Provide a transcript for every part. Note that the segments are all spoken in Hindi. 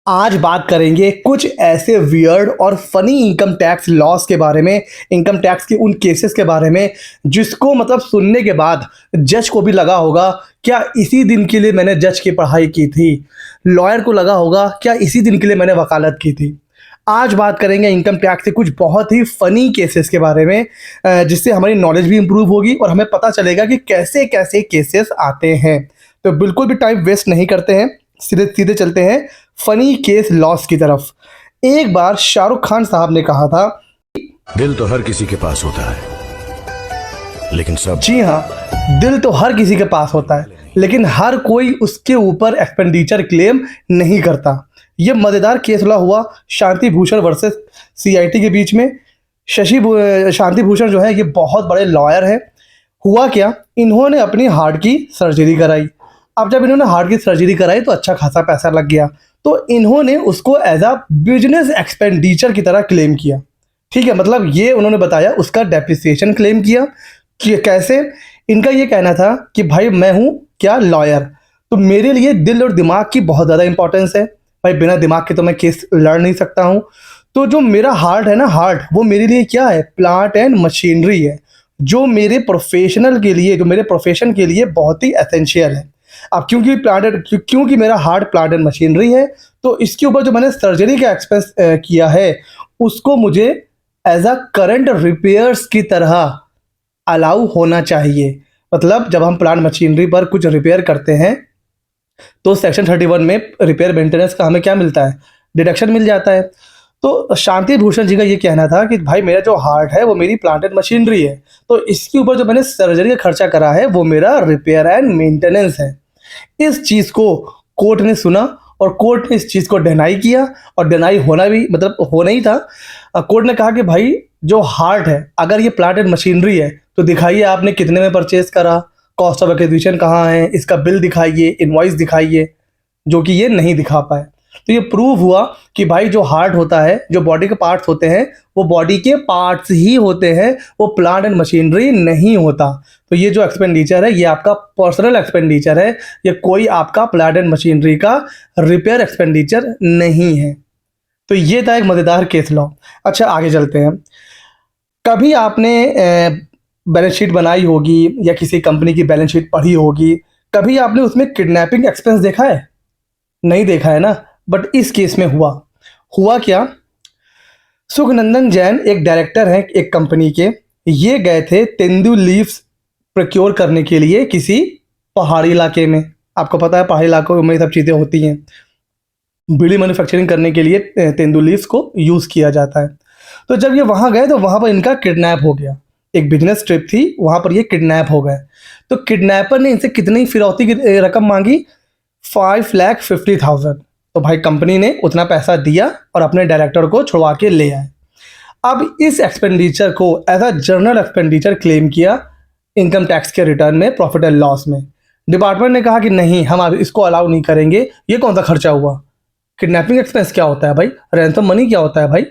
आज बात करेंगे कुछ ऐसे वियर्ड और फनी इनकम टैक्स लॉस के बारे में, इनकम टैक्स के उन केसेस के बारे में जिसको मतलब सुनने के बाद जज को भी लगा होगा क्या इसी दिन के लिए मैंने जज की पढ़ाई की थी, लॉयर को लगा होगा क्या इसी दिन के लिए मैंने वकालत की थी। आज बात करेंगे इनकम टैक्स के कुछ बहुत ही फ़नी केसेस के बारे में, जिससे हमारी नॉलेज भी इम्प्रूव होगी और हमें पता चलेगा कि कैसे कैसे केसेस आते हैं। तो बिल्कुल भी टाइम वेस्ट नहीं करते हैं, सीधे सीधे चलते हैं फ़नी केस लॉस की तरफ। एक बार शाहरुख खान साहब ने कहा था, दिल तो हर किसी के पास होता है, लेकिन सब जी हाँ, दिल तो हर किसी के पास होता है लेकिन हर कोई उसके ऊपर एक्सपेंडिचर क्लेम नहीं करता। ये मज़ेदार केस हुआ शांति भूषण वर्सेस सीआईटी के बीच में। शांति भूषण जो है ये बहुत बड़े लॉयर हैं। हुआ क्या, इन्होंने अपनी हार्ट की सर्जरी कराई। अब जब इन्होंने हार्ट की सर्जरी कराई तो अच्छा खासा पैसा लग गया, तो इन्होंने उसको एज अ बिजनेस एक्सपेंडिचर की तरह क्लेम किया। ठीक है, मतलब ये उन्होंने बताया उसका डेप्रिसिएशन क्लेम किया कि कैसे। इनका ये कहना था कि भाई मैं हूँ क्या लॉयर, तो मेरे लिए दिल और दिमाग की बहुत ज़्यादा इंपॉर्टेंस है। भाई बिना दिमाग के तो मैं केस लड़ नहीं सकता हूँ। तो जो मेरा हार्ट है ना, हार्ट वो मेरे लिए क्या है, प्लांट एंड मशीनरी है, जो मेरे प्रोफेशनल के लिए, जो मेरे प्रोफेशन के लिए बहुत ही एसेंशियल है। अब क्योंकि मेरा हार्ट प्लांट एंड मशीनरी है, तो इसके ऊपर जो मैंने सर्जरी का एक्सपेंस किया है उसको मुझे एज अ करंट रिपेयर्स की तरह अलाउ होना चाहिए। मतलब जब हम प्लांट मशीनरी पर कुछ रिपेयर करते हैं तो सेक्शन 31 में रिपेयर मेंटेनेंस का हमें क्या मिलता है, डिडक्शन मिल जाता है। तो शांति भूषण जी का ये कहना था कि भाई मेरा जो हार्ट है वो मेरी प्लांट एंड मशीनरी है, तो इसके ऊपर जो मैंने सर्जरी का खर्चा करा है वो मेरा रिपेयर एंड मेंटेनेंस है। इस चीज़ को कोर्ट ने सुना और कोर्ट ने इस चीज़ को डिनाई किया, और डिनाई होना भी मतलब होना ही था। कोर्ट ने कहा कि भाई जो हार्ट है, अगर ये प्लांट एंड मशीनरी है तो दिखाइए आपने कितने में परचेज करा, कॉस्ट ऑफ एक्विजिशन कहाँ है, इसका बिल दिखाइए, इनवॉइस दिखाइए, जो कि ये नहीं दिखा पाए। तो ये प्रूव हुआ कि भाई जो हार्ट होता है, जो बॉडी के पार्ट्स होते हैं वो बॉडी के पार्ट्स ही होते हैं, वो प्लांट एंड मशीनरी नहीं होता। तो ये जो एक्सपेंडिचर है ये आपका पर्सनल एक्सपेंडिचर है, ये कोई आपका प्लांट एंड मशीनरी का रिपेयर एक्सपेंडिचर नहीं है। तो ये था एक मज़ेदार केस लॉ। अच्छा आगे चलते हैं। कभी आपने बैलेंस शीट बनाई होगी या किसी कंपनी की बैलेंस शीट पढ़ी होगी, कभी आपने उसमें किडनैपिंग एक्सपेंस देखा है? नहीं देखा है ना, बट इस केस में हुआ क्या, सुखनंदन जैन एक डायरेक्टर हैं एक कंपनी के। ये गए थे तेंदु लीव्स प्रोक्योर करने के लिए किसी पहाड़ी इलाके में। आपको पता है पहाड़ी इलाकों में ये सब चीज़ें होती हैं, बीड़ी मैन्युफैक्चरिंग करने के लिए तेंदु लीव्स को यूज़ किया जाता है। तो जब ये वहाँ गए तो वहाँ पर इनका किडनैप हो गया। एक बिजनेस ट्रिप थी, वहाँ पर ये किडनैप हो गए। तो किडनैपर ने इनसे कितनी फिरौती की रकम मांगी, 5,50,000। तो भाई कंपनी ने उतना पैसा दिया और अपने डायरेक्टर को छुड़वा के ले आए। अब इस एक्सपेंडिचर को as a journal expenditure claim किया इनकम टैक्स के रिटर्न में, प्रॉफिट एंड लॉस में। डिपार्टमेंट ने कहा कि नहीं, हम अब इसको अलाउ नहीं करेंगे, ये कौन सा खर्चा हुआ, किडनैपिंग एक्सपेंस क्या होता है भाई, रैंसम मनी क्या होता है भाई,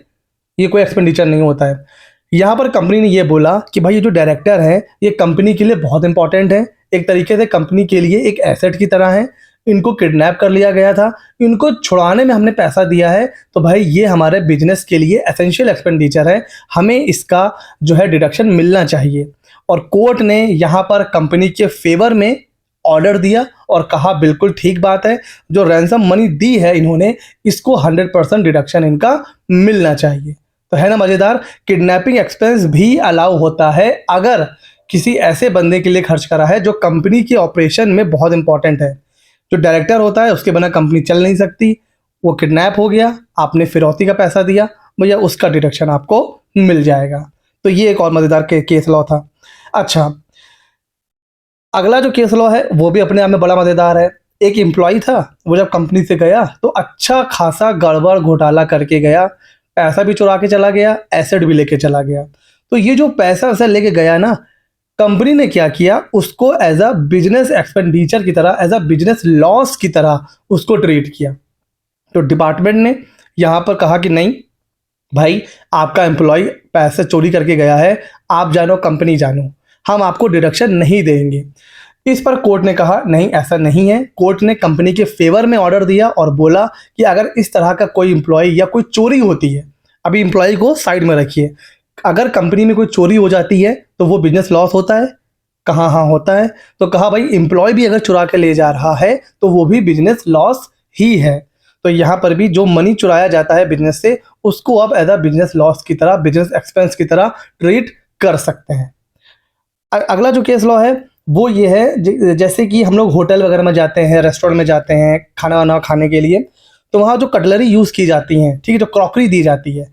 ये कोई एक्सपेंडिचर नहीं होता है। यहाँ पर कंपनी ने ये बोला कि भाई ये जो डायरेक्टर है ये कंपनी के लिए बहुत इंपॉर्टेंट है, एक तरीके से कंपनी के लिए एक एसेट की तरह है। इनको किडनैप कर लिया गया था, इनको छुड़ाने में हमने पैसा दिया है, तो भाई ये हमारे बिजनेस के लिए एसेंशियल एक्सपेंडिचर है, हमें इसका जो है डिडक्शन मिलना चाहिए। और कोर्ट ने यहाँ पर कंपनी के फेवर में ऑर्डर दिया और कहा बिल्कुल ठीक बात है, जो रैंसम मनी दी है इन्होंने इसको 100% डिडक्शन इनका मिलना चाहिए। तो है ना मज़ेदार, किडनैपिंग एक्सपेंस भी अलाउ होता है अगर किसी ऐसे बंदे के लिए खर्च करा है जो कंपनी के ऑपरेशन में बहुत इंपॉर्टेंट है। जो डायरेक्टर होता है उसके बिना कंपनी चल नहीं सकती, वो किडनैप हो गया, आपने फिरौती का पैसा दिया, भैया उसका डिडक्शन आपको मिल जाएगा। तो ये एक और मज़ेदार केस लॉ था। अच्छा, अगला जो केस लॉ है वो भी अपने आप में बड़ा मज़ेदार है। एक एम्प्लॉय था, वो जब कंपनी से गया तो अच्छा खासा गड़बड़ घोटाला करके गया, पैसा भी चुरा के चला गया, एसेट भी लेके चला गया। तो ये जो पैसा वैसा लेके गया ना, कंपनी ने क्या किया, उसको एज अ बिजनेस एक्सपेंडिचर की तरह, एज अ बिजनेस लॉस की तरह उसको ट्रीट किया। तो डिपार्टमेंट ने यहाँ पर कहा कि नहीं भाई, आपका एम्प्लॉय पैसे चोरी करके गया है, आप जानो कंपनी जानो, हम आपको डिडक्शन नहीं देंगे। इस पर कोर्ट ने कहा नहीं, ऐसा नहीं है। कोर्ट ने कंपनी के फेवर में ऑर्डर दिया और बोला कि अगर इस तरह का कोई एम्प्लॉय या कोई चोरी होती है, अभी एम्प्लॉय को साइड में रखिए, अगर कंपनी में कोई चोरी हो जाती है तो वो बिजनेस लॉस होता है। कहाँ हाँ होता है। तो कहा भाई एम्प्लॉय भी अगर चुरा के ले जा रहा है तो वो भी बिजनेस लॉस ही है। तो यहाँ पर भी जो मनी चुराया जाता है बिजनेस से, उसको आप एज अ बिजनेस लॉस की तरह, बिजनेस एक्सपेंस की तरह ट्रीट कर सकते हैं। अगला जो केस लॉ है वो ये है, जैसे कि हम लोग होटल वगैरह में जाते हैं, रेस्टोरेंट में जाते हैं खाना वाना खाने के लिए, तो वहाँ जो कटलरी यूज़ की जाती हैं, ठीक है, जो क्रॉकरी दी जाती है,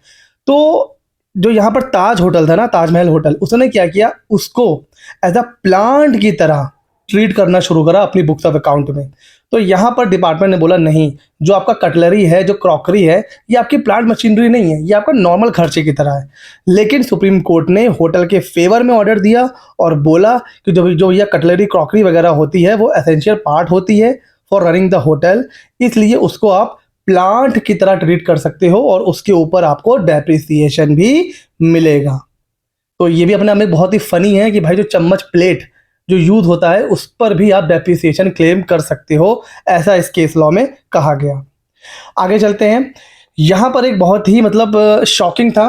तो जो यहाँ पर ताज होटल था ना, ताजमहल होटल, उसने क्या किया, उसको एज अ प्लांट की तरह ट्रीट करना शुरू करा अपनी बुक्स ऑफ अकाउंट में। तो यहाँ पर डिपार्टमेंट ने बोला नहीं, जो आपका कटलरी है, जो क्रॉकरी है, ये आपकी प्लांट मशीनरी नहीं है, ये आपका नॉर्मल खर्चे की तरह है। लेकिन सुप्रीम कोर्ट ने होटल के फेवर में ऑर्डर दिया और बोला कि जो यह कटलरी क्रॉकरी वगैरह होती है वो एसेंशियल पार्ट होती है फॉर रनिंग द होटल, इसलिए उसको आप प्लांट की तरह ट्रीट कर सकते हो और उसके ऊपर आपको डेप्रिसिएशन भी मिलेगा। तो ये भी अपने आप में बहुत ही फनी है कि भाई जो चम्मच प्लेट जो यूज होता है उस पर भी आप डेप्रिसिएशन क्लेम कर सकते हो, ऐसा इस केस लॉ में कहा गया। आगे चलते हैं। यहाँ पर एक बहुत ही मतलब शॉकिंग था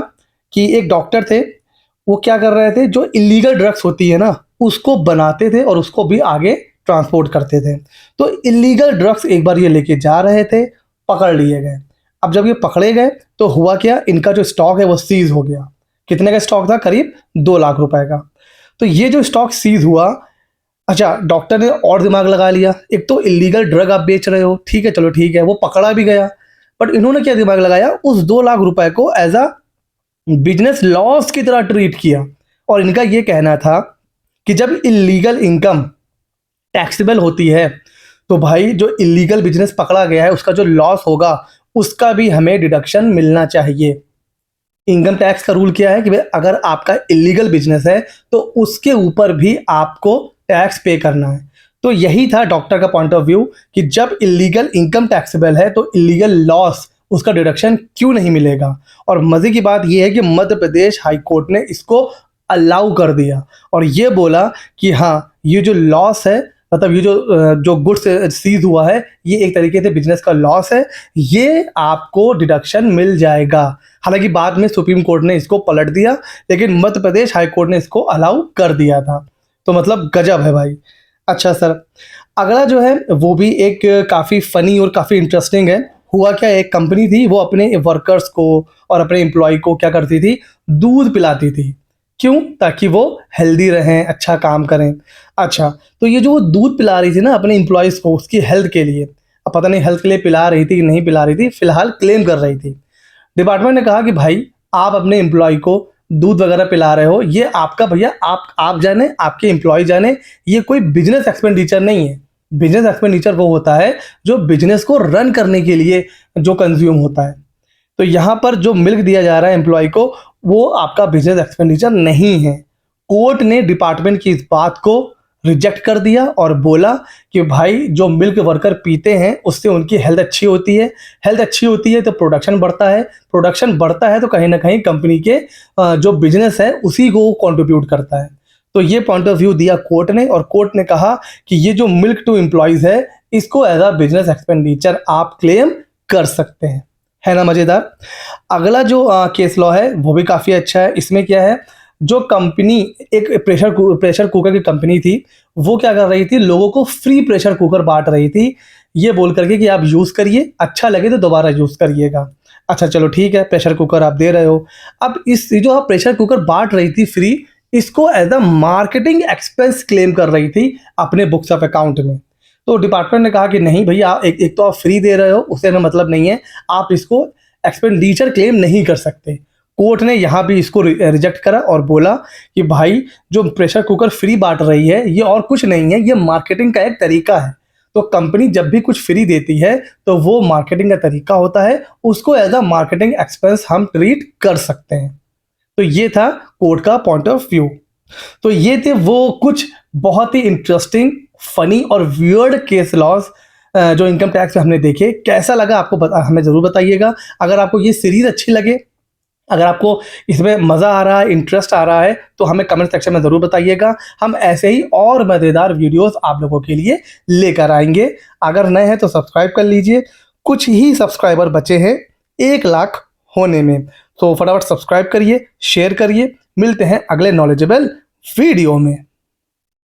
कि एक डॉक्टर थे, वो क्या कर रहे थे, जो इलीगल ड्रग्स होती है ना उसको बनाते थे और उसको भी आगे ट्रांसपोर्ट करते थे। तो इलीगल ड्रग्स एक बार ये लेके जा रहे थे, पकड़ लिए गए। अब जब ये पकड़े गए तो हुआ क्या, इनका जो स्टॉक है वो सीज हो गया। कितने का स्टॉक था, करीब 2 लाख रुपए का। तो ये जो स्टॉक सीज हुआ, अच्छा डॉक्टर ने और दिमाग लगा लिया, एक तो इलीगल ड्रग आप बेच रहे हो, ठीक है चलो ठीक है, वो पकड़ा भी गया, बट इन्होंने क्या दिमाग लगाया, उस 2 लाख रुपए को एज अ बिजनेस लॉस की तरह ट्रीट किया। और इनका ये कहना था कि जब इलीगल इनकम टैक्सेबल होती है तो भाई जो इलीगल बिजनेस पकड़ा गया है उसका जो लॉस होगा उसका भी हमें डिडक्शन मिलना चाहिए। इनकम टैक्स का रूल क्या है कि भाई अगर आपका इलीगल बिजनेस है तो उसके ऊपर भी आपको टैक्स पे करना है। तो यही था डॉक्टर का पॉइंट ऑफ व्यू कि जब इलीगल इनकम टैक्सेबल है तो इलीगल लॉस उसका डिडक्शन क्यों नहीं मिलेगा। और मजे की बात यह है कि मध्य प्रदेश हाई कोर्ट ने इसको अलाउ कर दिया और ये बोला कि हाँ ये जो लॉस है, मतलब ये जो गुड्स सीज हुआ है, ये एक तरीके से बिजनेस का लॉस है, ये आपको डिडक्शन मिल जाएगा। हालांकि बाद में सुप्रीम कोर्ट ने इसको पलट दिया, लेकिन मध्य प्रदेश हाई कोर्ट ने इसको अलाउ कर दिया था। तो मतलब गजब है भाई। अच्छा सर, अगला जो है वो भी एक काफ़ी फ़नी और काफ़ी इंटरेस्टिंग है। हुआ क्या, एक कंपनी थी, वो अपने वर्कर्स को और अपने एम्प्लॉय को क्या करती थी, दूध पिलाती थी। क्यों, ताकि वो हेल्दी रहें, अच्छा काम करें। अच्छा, तो ये जो वो दूध पिला रही थी ना अपने एम्प्लॉयज़ को उसकी हेल्थ के लिए, अब पता नहीं हेल्थ के लिए पिला रही थी कि नहीं पिला रही थी, फिलहाल क्लेम कर रही थी। डिपार्टमेंट ने कहा कि भाई आप अपने एम्प्लॉय को दूध वगैरह पिला रहे हो, ये आपका भैया आप जाने, आपके एम्प्लॉय जाने, ये कोई बिजनेस एक्सपेंडिचर नहीं है। बिजनेस एक्सपेंडिचर वो होता है जो बिजनेस को रन करने के लिए जो कंज्यूम होता है। तो यहाँ पर जो मिल्क दिया जा रहा है एम्प्लॉय को वो आपका बिजनेस एक्सपेंडिचर नहीं है। कोर्ट ने डिपार्टमेंट की इस बात को रिजेक्ट कर दिया और बोला कि भाई जो मिल्क वर्कर पीते हैं उससे उनकी हेल्थ अच्छी होती है, हेल्थ अच्छी होती है तो प्रोडक्शन बढ़ता है, प्रोडक्शन बढ़ता है तो कहीं ना कहीं कंपनी के जो बिजनेस है उसी को कंट्रीब्यूट करता है। तो ये पॉइंट ऑफ व्यू दिया कोर्ट ने और कोर्ट ने कहा कि ये जो मिल्क टू एम्प्लॉयज़ है इसको एज अ बिजनेस एक्सपेंडिचर आप क्लेम कर सकते हैं। है ना मज़ेदार। अगला जो केस लॉ है वो भी काफ़ी अच्छा है। इसमें क्या है, जो कंपनी एक प्रेशर कुकर की कंपनी थी, वो क्या कर रही थी, लोगों को फ्री प्रेशर कुकर बांट रही थी, ये बोल करके कि आप यूज़ करिए, अच्छा लगे तो दोबारा यूज़ करिएगा। अच्छा चलो ठीक है, प्रेशर कुकर आप दे रहे हो। अब इस जो आप प्रेशर कुकर बांट रही थी फ्री, इसको as a marketing expense claim कर रही थी अपने बुक्स ऑफ अकाउंट में। तो डिपार्टमेंट ने कहा कि नहीं भैया, एक तो आप फ्री दे रहे हो, उससे हमें मतलब नहीं है, आप इसको एक्सपेंडिचर क्लेम नहीं कर सकते। कोर्ट ने यहाँ भी इसको रिजेक्ट करा और बोला कि भाई जो प्रेशर कुकर फ्री बांट रही है ये और कुछ नहीं है, ये मार्केटिंग का एक तरीका है। तो कंपनी जब भी कुछ फ्री देती है तो वो मार्केटिंग का तरीका होता है, उसको एज अ मार्केटिंग एक्सपेंस हम ट्रीट कर सकते हैं। तो ये था कोर्ट का पॉइंट ऑफ व्यू। तो ये थे वो कुछ बहुत ही इंटरेस्टिंग, फनी और वियर्ड केस लॉज जो इनकम टैक्स में हमने देखे। कैसा लगा आपको हमें ज़रूर बताइएगा। अगर आपको ये सीरीज़ अच्छी लगे अगर आपको इसमें मज़ा आ रहा है, इंटरेस्ट आ रहा है, तो हमें कमेंट सेक्शन में ज़रूर बताइएगा। हम ऐसे ही और मज़ेदार वीडियोस आप लोगों के लिए लेकर आएंगे। अगर नए हैं तो सब्सक्राइब कर लीजिए, कुछ ही सब्सक्राइबर बचे हैं 1 लाख होने में, तो फटाफट सब्सक्राइब करिए, शेयर करिए। मिलते हैं अगले नॉलेजेबल वीडियो में।